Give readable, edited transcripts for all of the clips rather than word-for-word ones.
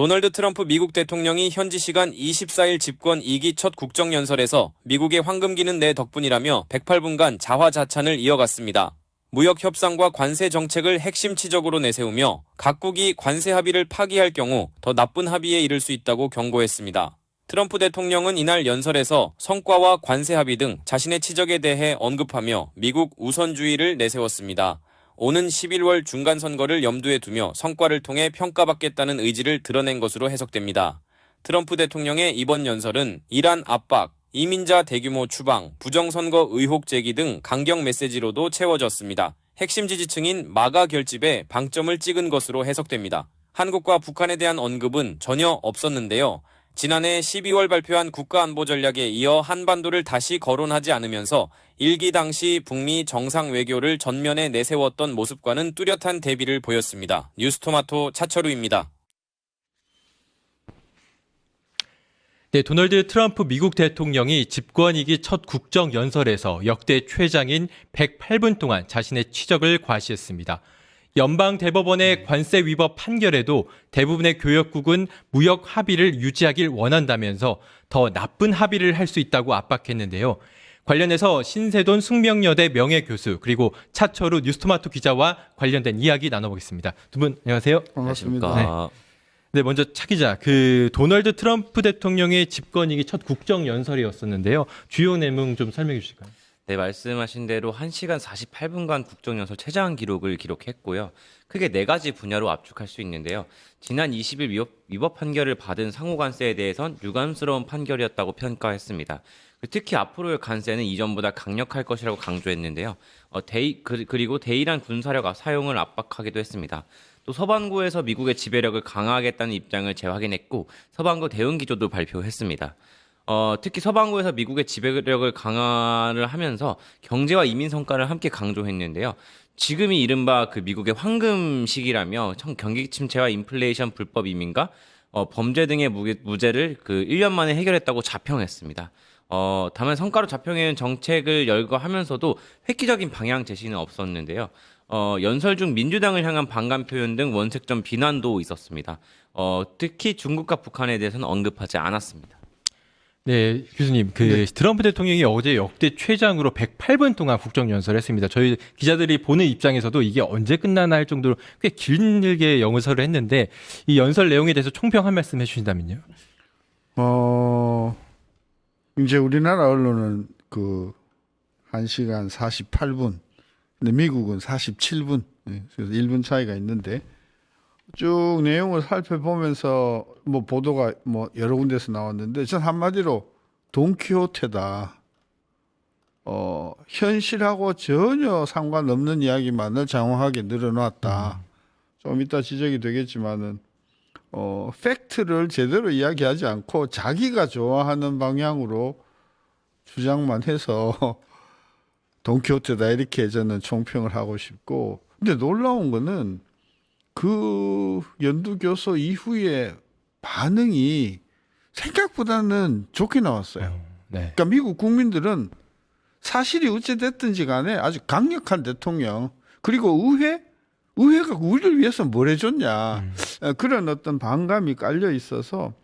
도널드 트럼프 미국 대통령이 현지 시간 24일 집권 2기 첫 국정연설에서 미국의 황금기는 내 덕분이라며 108분간 자화자찬을 이어갔습니다. 무역 협상과 관세 정책을 핵심치적으로 내세우며 각국이 관세 합의를 파기할 경우 더 나쁜 합의에 이를 수 있다고 경고했습니다. 트럼프 대통령은 이날 연설에서 성과와 관세 합의 등 자신의 치적에 대해 언급하며 미국 우선주의를 내세웠습니다. 오는 11월 중간선거를 염두에 두며 성과를 통해 평가받겠다는 의지를 드러낸 것으로 해석됩니다. 트럼프 대통령의 이번 연설은 이란 압박, 이민자 대규모 추방, 부정선거 의혹 제기 등 강경 메시지로도 채워졌습니다. 핵심 지지층인 마가 결집에 방점을 찍은 것으로 해석됩니다. 한국과 북한에 대한 언급은 전혀 없었는데요. 지난해 12월 발표한 국가안보전략에 이어 한반도를 다시 거론하지 않으면서 1기 당시 북미 정상 외교를 전면에 내세웠던 모습과는 뚜렷한 대비를 보였습니다. 뉴스토마토 차철우입니다. 네, 도널드 트럼프 미국 대통령이 집권 2기 첫 국정연설에서 역대 최장인 108분 동안 자신의 치적을 과시했습니다. 연방 대법원의 관세 위법 판결에도 대부분의 교역국은 무역 합의를 유지하길 원한다면서 더 나쁜 합의를 할 수 있다고 압박했는데요. 관련해서 신세돈 숙명여대 명예교수 그리고 차철우 뉴스토마토 기자와 관련된 이야기 나눠보겠습니다. 두 분 안녕하세요. 반갑습니다. 네, 먼저 차 기자, 도널드 트럼프 대통령의 집권 2기 첫 국정연설이었었는데요. 주요 내용 좀 설명해 주실까요? 네, 말씀하신 대로 1시간 48분간 국정연설 최장 기록을 기록했고요. 크게 4가지 분야로 압축할 수 있는데요. 지난 20일 위법 판결을 받은 상호관세에 대해선 유감스러운 판결이었다고 평가했습니다. 특히 앞으로의 관세는 이전보다 강력할 것이라고 강조했는데요. 그리고 대이란 군사력 사용을 압박하기도 했습니다. 또 서반구에서 미국의 지배력을 강화하겠다는 입장을 재확인했고 서반구 대응 기조도 발표했습니다. 특히 서반구에서 미국의 지배력을 강화를 하면서 경제와 이민 성과를 함께 강조했는데요. 지금이 이른바 미국의 황금 시기라며 경기 침체와 인플레이션 불법 이민과 범죄 등의 무죄를 1년 만에 해결했다고 자평했습니다. 다만 성과로 자평해온 정책을 열거하면서도 획기적인 방향 제시는 없었는데요. 연설 중 민주당을 향한 반감 표현 등 원색점 비난도 있었습니다. 특히 중국과 북한에 대해서는 언급하지 않았습니다. 네, 교수님, 트럼프 대통령이 어제 역대 최장으로 108분 동안 국정연설을 했습니다. 저희 기자들이 보는 입장에서도 이게 언제 끝나나 할 정도로 꽤 길게 연설을 했는데 이 연설 내용에 대해서 총평 한 말씀 해주신다면요. 이제 우리나라 언론은 1시간 48분, 근데 미국은 47분, 그래서 1분 차이가 있는데 쭉 내용을 살펴보면서 보도가 여러 군데서 나왔는데 전 한마디로 돈키호테다. 현실하고 전혀 상관없는 이야기만을 장황하게 늘어놨다. 좀 이따 지적이 되겠지만은 팩트를 제대로 이야기하지 않고 자기가 좋아하는 방향으로 주장만 해서 돈키호테다 이렇게 저는 총평을 하고 싶고, 근데 놀라운 거는 연두교서 이후에 반응이 생각보다는 좋게 나왔어요. 네. 그러니까 미국 국민들은 사실이 어찌됐든지 간에 아주 강력한 대통령, 그리고 의회가 우리를 위해서 뭘 해줬냐, 그런 어떤 반감이 깔려 있어서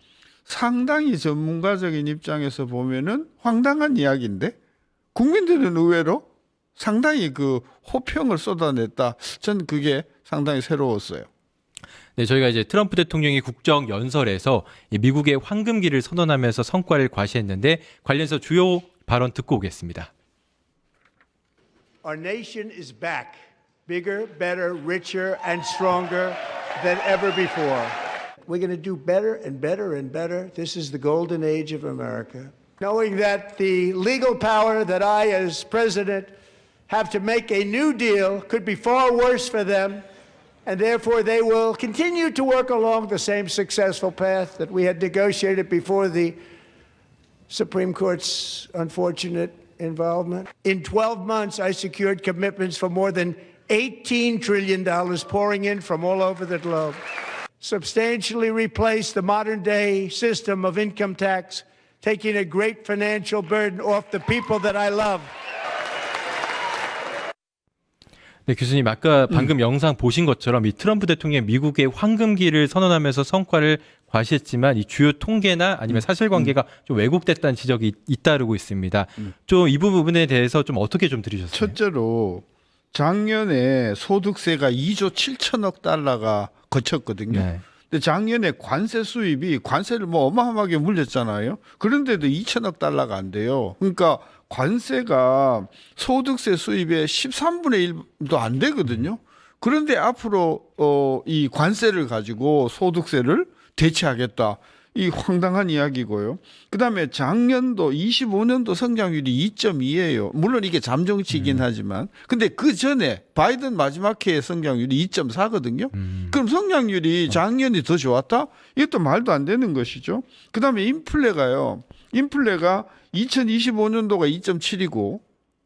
상당히 전문가적인 입장에서 보면은 황당한 이야기인데 국민들은 의외로 상당히 호평을 쏟아냈다. 전 그게 상당히 새로웠어요. 네, 저희가 이제 트럼프 대통령이 국정 연설에서 미국의 황금기를 선언하면서 성과를 과시했는데 관련해서 주요 발언 듣고 오겠습니다. Our nation is back, bigger, better, richer, and stronger than ever before. We're going to do better and better and better. This is the golden age of America. Knowing that the legal power that I, as president, have to make a new deal could be far worse for them, and therefore they will continue to work along the same successful path that we had negotiated before the Supreme Court's unfortunate involvement. In 12 months, I secured commitments for more than $18 trillion pouring in from all over the globe. Substantially replaced the modern-day system of income tax, taking a great financial burden off the people that I love. 네, 교수님 아까 방금 영상 보신 것처럼 이 트럼프 대통령이 미국의 황금기를 선언하면서 성과를 과시했지만 이 주요 통계나 아니면 사실관계가 좀 왜곡됐다는 지적이 잇따르고 있습니다. 좀 이 부분에 대해서 좀 어떻게 좀 들으셨어요? 첫째로 작년에 소득세가 2조 7천억 달러가 거쳤거든요. 네. 근데 작년에 관세 수입이 관세를 뭐 어마어마하게 물렸잖아요. 그런데도 2천억 달러가 안 돼요. 그러니까 관세가 소득세 수입의 13분의 1도 안 되거든요. 그런데 앞으로 이 관세를 가지고 소득세를 대체하겠다. 이 황당한 이야기고요. 그다음에 작년도 25년도 성장률이 2.2예요. 물론 이게 잠정치이긴 하지만 근데 그 전에 바이든 마지막 해의 성장률이 2.4거든요. 그럼 성장률이 작년이 더 좋았다? 이것도 말도 안 되는 것이죠. 그다음에 인플레가 2025년도가 2.7이고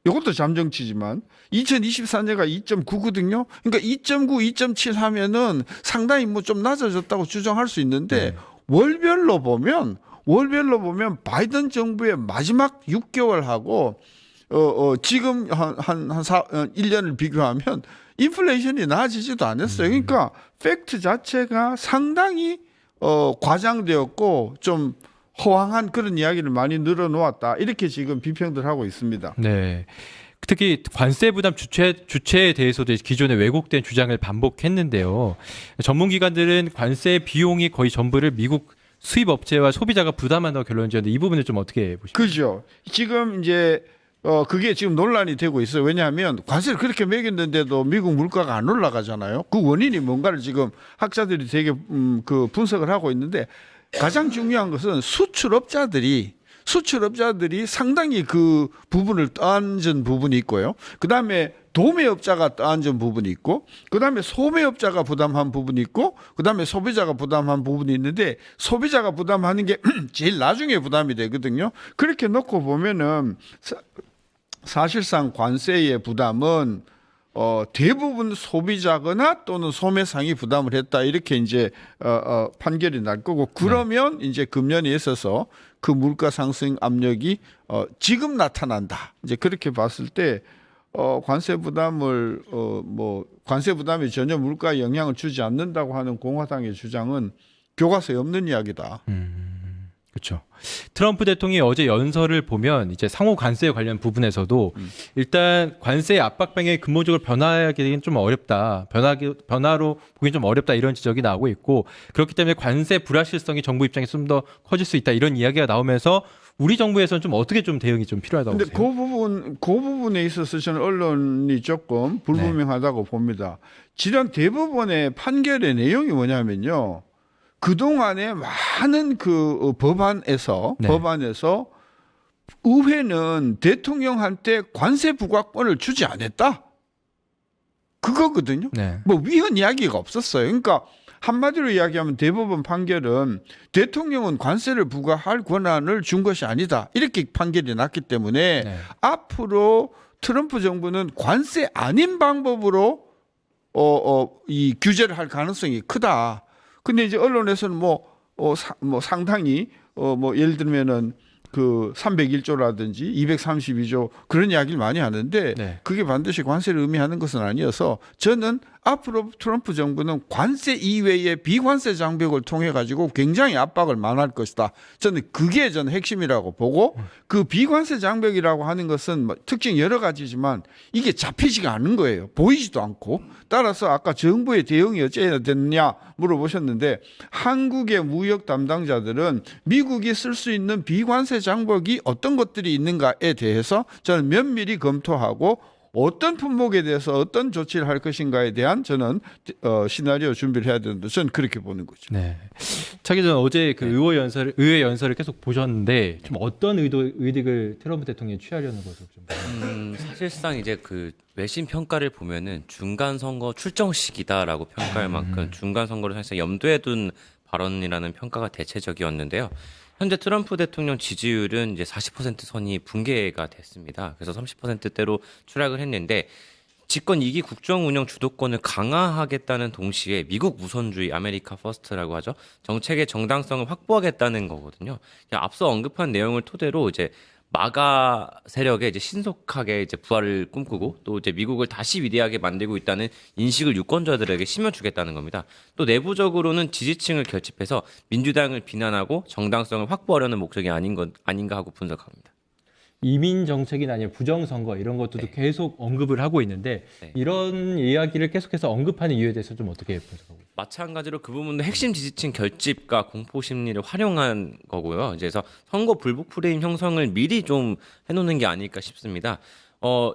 이것도 잠정치지만 2024년가 2.9거든요. 그러니까 2.9, 2.7 하면은 상당히 뭐 좀 낮아졌다고 주장할 수 있는데 월별로 보면 바이든 정부의 마지막 6개월하고 지금 한 1년을 비교하면 인플레이션이 나아지지도 않았어요. 그러니까 팩트 자체가 상당히 과장되었고 좀 허황한 그런 이야기를 많이 늘어놓았다. 이렇게 지금 비평들 하고 있습니다. 네. 특히 관세 부담 주체에 대해서도 기존의 왜곡된 주장을 반복했는데요. 전문기관들은 관세 비용이 거의 전부를 미국 수입 업체와 소비자가 부담한다고 결론 지었는데 이 부분을 좀 어떻게 보십니까? 그죠. 지금 이제 그게 지금 논란이 되고 있어요. 왜냐하면 관세를 그렇게 매겼는데도 미국 물가가 안 올라가잖아요. 그 원인이 뭔가를 지금 학자들이 되게 그 분석을 하고 있는데 가장 중요한 것은 수출업자들이 상당히 그 부분을 떠안은 부분이 있고요. 그다음에 도매업자가 떠안은 부분이 있고, 그다음에 소매업자가 부담한 부분이 있고, 그다음에 소비자가 부담한 부분이 있는데 소비자가 부담하는 게 제일 나중에 부담이 되거든요. 그렇게 놓고 보면은 사실상 관세의 부담은 대부분 소비자거나 또는 소매상이 부담을 했다 이렇게 이제 판결이 날 거고 그러면 이제 금년에 있어서 그 물가 상승 압력이 지금 나타난다. 이제 그렇게 봤을 때 관세 부담을 관세 부담이 전혀 물가에 영향을 주지 않는다고 하는 공화당의 주장은 교과서에 없는 이야기다. 그렇죠. 트럼프 대통령이 어제 연설을 보면 이제 상호 관세 관련 부분에서도 일단 관세 압박 방향이 근본적으로 변화하기는 좀 어렵다. 변화로 보기는 좀 어렵다 이런 지적이 나오고 있고 그렇기 때문에 관세 불확실성이 정부 입장에서 좀 더 커질 수 있다 이런 이야기가 나오면서 우리 정부에서는 좀 어떻게 좀 대응이 좀 필요하다고 근데 보세요? 그 부분에 있어서 저는 언론이 조금 불분명하다고 봅니다. 지난 대법원의 판결의 내용이 뭐냐면요. 그동안에 많은 그 법안에서 의회는 대통령한테 관세 부과권을 주지 않았다. 그거거든요. 네. 뭐 위헌 이야기가 없었어요. 그러니까 한마디로 이야기하면 대법원 판결은 대통령은 관세를 부과할 권한을 준 것이 아니다. 이렇게 판결이 났기 때문에 앞으로 트럼프 정부는 관세 아닌 방법으로 이 규제를 할 가능성이 크다. 근데 이제 언론에서는 상당히 예를 들면은 그 301조라든지 232조 그런 이야기를 많이 하는데 그게 반드시 관세를 의미하는 것은 아니어서 저는 앞으로 트럼프 정부는 관세 이외의 비관세 장벽을 통해 가지고 굉장히 압박을 만할 것이다. 저는 그게 핵심이라고 보고 그 비관세 장벽이라고 하는 것은 특징 여러 가지지만 이게 잡히지가 않는 거예요. 보이지도 않고. 따라서 아까 정부의 대응이 어찌해야 됐느냐 물어보셨는데 한국의 무역 담당자들은 미국이 쓸 수 있는 비관세 장벽이 어떤 것들이 있는가에 대해서 저는 면밀히 검토하고 어떤 품목에 대해서 어떤 조치를 할 것인가에 대한 저는 시나리오 준비를 해야 되는데 저는 그렇게 보는 거죠. 네. 차기 전 어제 그 의회 연설을 계속 보셨는데 좀 어떤 의득을 트럼프 대통령이 취하려는 것을 좀 사실상 이제 그 외신 평가를 보면은 중간 선거 출정 시기다라고 평가할 만큼 중간 선거를 사실상 염두에 둔 발언이라는 평가가 대체적이었는데요. 현재 트럼프 대통령 지지율은 이제 40% 선이 붕괴가 됐습니다. 그래서 30%대로 추락을 했는데 집권 2기 국정 운영 주도권을 강화하겠다는 동시에 미국 우선주의 아메리카 퍼스트라고 하죠. 정책의 정당성을 확보하겠다는 거거든요. 앞서 언급한 내용을 토대로 이제 마가 세력에 이제 신속하게 이제 부활을 꿈꾸고 또 이제 미국을 다시 위대하게 만들고 있다는 인식을 유권자들에게 심어주겠다는 겁니다. 또 내부적으로는 지지층을 결집해서 민주당을 비난하고 정당성을 확보하려는 목적이 아닌가 하고 분석합니다. 이민 정책이나 아니면 부정선거 이런 것들도 네. 계속 언급을 하고 있는데 네. 이런 이야기를 계속해서 언급하는 이유에 대해서 좀 어떻게 분석하고 있어요? 마찬가지로 그 부분도 핵심 지지층 결집과 공포 심리를 활용한 거고요. 그래서 선거 불복 프레임 형성을 미리 좀 해놓는 게 아닐까 싶습니다.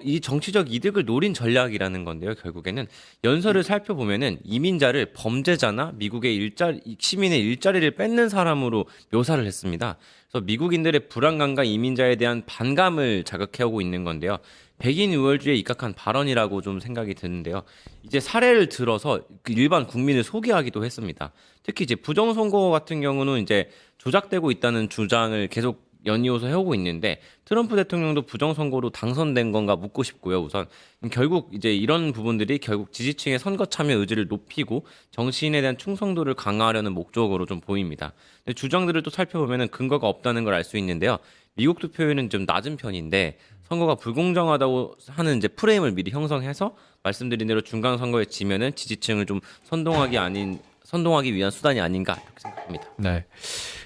이 정치적 이득을 노린 전략이라는 건데요. 결국에는 연설을 살펴보면은 이민자를 범죄자나 미국의 시민의 일자리를 뺏는 사람으로 묘사를 했습니다. 그래서 미국인들의 불안감과 이민자에 대한 반감을 자극해오고 있는 건데요. 백인 우월주의에 입각한 발언이라고 좀 생각이 드는데요. 이제 사례를 들어서 그 일반 국민을 소개하기도 했습니다. 특히 이제 부정선거 같은 경우는 이제 조작되고 있다는 주장을 계속 연이어서 해오고 있는데 트럼프 대통령도 부정선거로 당선된 건가 묻고 싶고요. 우선 결국 이제 이런 부분들이 결국 지지층의 선거 참여 의지를 높이고 정치인에 대한 충성도를 강화하려는 목적으로 좀 보입니다. 근데 주장들을 또 살펴보면 근거가 없다는 걸 알 수 있는데요. 미국 투표율은 좀 낮은 편인데 선거가 불공정하다고 하는 이제 프레임을 미리 형성해서 말씀드린 대로 중간 선거에 지면은 지지층을 좀 선동하기 위한 수단이 아닌가 이렇게 생각합니다. 네.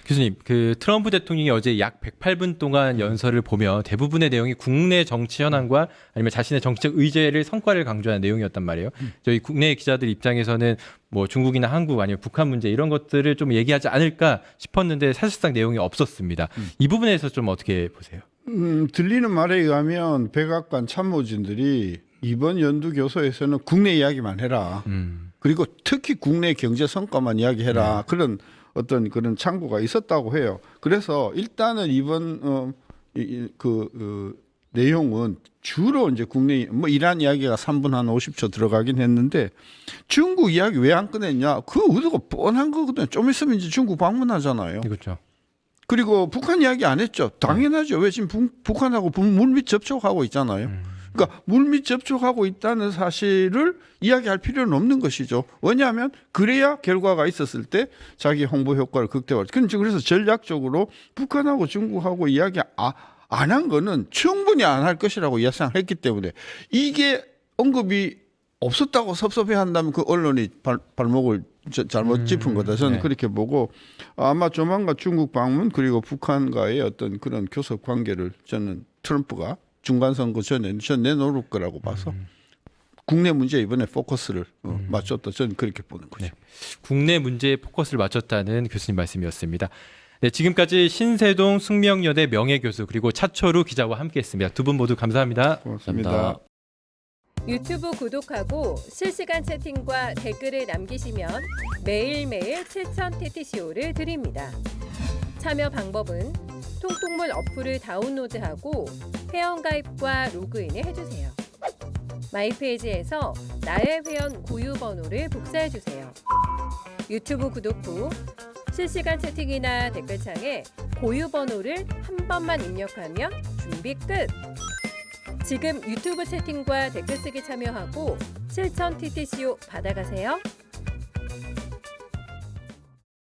교수님, 그 트럼프 대통령이 어제 약 108분 동안 연설을 보면 대부분의 내용이 국내 정치 현안과 아니면 자신의 정치적 의제를 성과를 강조하는 내용이었단 말이에요. 저희 국내 기자들 입장에서는 뭐 중국이나 한국 아니면 북한 문제 이런 것들을 좀 얘기하지 않을까 싶었는데 사실상 내용이 없었습니다. 이 부분에서 좀 어떻게 보세요? 들리는 말에 의하면 백악관 참모진들이 이번 연두 교서에서는 국내 이야기만 해라. 그리고 특히 국내 경제 성과만 이야기해라. 그런 어떤 그런 창구가 있었다고 해요. 그래서 일단은 이번 내용은 주로 이제 국내 뭐 이란 이야기가 3분 한 50초 들어가긴 했는데 중국 이야기 왜 안 꺼냈냐? 그 의도가 뻔한 거거든요. 좀 있으면 이제 중국 방문하잖아요. 그렇죠. 그리고 북한 이야기 안 했죠. 당연하죠. 왜 지금 북한하고 물밑 접촉하고 있잖아요. 그러니까 물밑 접촉하고 있다는 사실을 이야기할 필요는 없는 것이죠. 왜냐하면 그래야 결과가 있었을 때 자기 홍보 효과를 극대화할. 그래서 전략적으로 북한하고 중국하고 이야기 안 한 거는 충분히 안 할 것이라고 예상했기 때문에 이게 언급이 없었다고 섭섭해한다면 그 언론이 발목을 잘못 짚은 거다. 저는 네. 그렇게 보고 아마 조만간 중국 방문 그리고 북한과의 어떤 그런 교섭 관계를 저는 트럼프가 중간 선거 전에 내놓을 거라고 봐서 국내 문제에 이번에 포커스를 맞췄다. 저는 그렇게 보는 거죠. 네. 국내 문제에 포커스를 맞췄다는 교수님 말씀이었습니다. 네, 지금까지 신세동 숙명여대 명예교수 그리고 차철우 기자와 함께했습니다. 두 분 모두 감사합니다. 고맙습니다. 유튜브 구독하고 실시간 채팅과 댓글을 남기시면 매일매일 7천 TTCO를 드립니다. 참여 방법은 통통물 어플을 다운로드하고 회원가입과 로그인을 해주세요. 마이페이지에서 나의 회원 고유 번호를 복사해주세요. 유튜브 구독 후 실시간 채팅이나 댓글창에 고유 번호를 한 번만 입력하면 준비 끝! 지금 유튜브 채팅과 댓글 쓰기 참여하고 실천 TTCO 받아가세요.